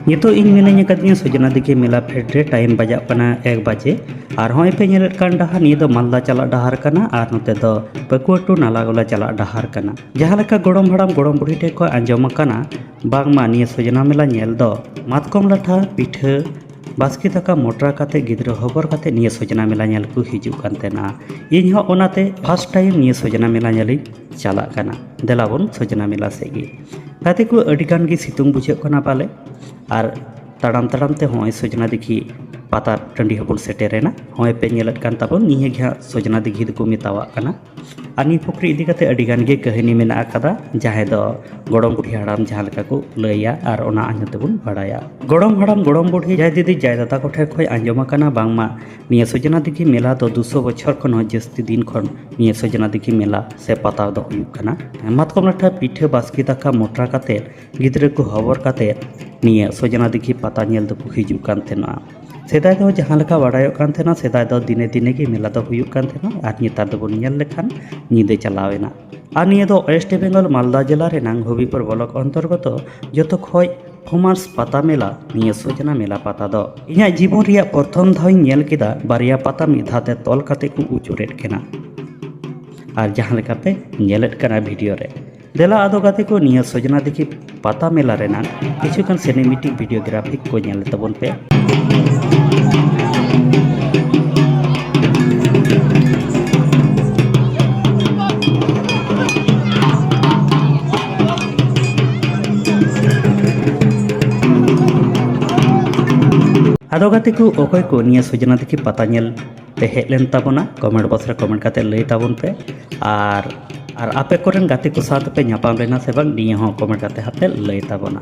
नितो इन मिनाई कदिया सजना दिखे मेला फेड्रे टाइम बजा 1 बजे और हॉय पे नेलत कान डहार निये दो मालदा चला डहार कना और नते दो पकुआ टू नालागोला चला डहार कना जहाँ लेका गोड़म हड़ाम गोड़म बुढ़ी ठे को आंजम कना बांगमा निये सजना मेला नेल दो मातकम लाठा पिठा बास्की दाका मोटरा काते गिद्रा हबर काते निये सजना मेला नेल को हिजु कान तेना इन हो ओनाते फर्स्ट टाइम निये सजना मेला नेली चला कना देलाबन सजना मेला सेगी ताते को अडिगान गी सितुंग बुझे कना पाले और तड़ाम तड़ाम ते होय सजना दिखी पाता टंडी हबन सेटेरेना होय पे नेलत कान ताबन निये घा सजना दिखी को मेतावा कना और नी पुकरी इदी काते अडिगान गे कहानी मेना आकादा जहां दो गोड़म बुढ़ी हड़ाम जहां लेका को लैया और ओना आंजम तेबन बाड़ाया गोड़म हड़ाम गोड़म बुढ़ी जाय दीदी जाय दादा को ठे खय आंजम काना बांगमा निये सजना दिखी मेला दो 200 बछर खन जस्ती दिन खन निये सजना दिखी मेला से पता दो हुयुग काना मातकम लाठा पिठा बास्की दाका मोटरा काते गिद्रा को हबर काते निये सजना दिखी पता नेल दो हिजु कान थेना सेदाय दो जहाँ लेका बाड़ायो कान थेना सेदाय दो दिने दिने के मेला दो हुयुग कान थेना और नेतार दो बन नेल लेखान नीदे चलावेना और निये दो वेस्ट बेंगल मालदा जिला रेनांग हबिपुर ब्लक अंतर्गत जतो खय फेमास पाता मेला निये सजना मेला पाता दो इना जीवन रिया प्रथम धाव नेल केदा बारिया पाता मिद धाते तल काते को उचुरेट केना और जहाँ लेकाते नेलेट कना वीडियो रे देला आदो गाते को निये सजना दिखी पाता मेला रेना किछुकान सिनेमेटिक वीडियोग्राफिक को नेल तबन पे आदो गाते को ओकोय को निये सजना दिखी पता नेल पे हेलेन ताबोना कमेंट बॉक्स रे कमेंट काते लई ताबोन पे और आपे कोरेन गाते को साथ पे ᱧᱟᱯᱟᱢ लेना से बांग निये हो कमेंट काते हाते लई ताबोना।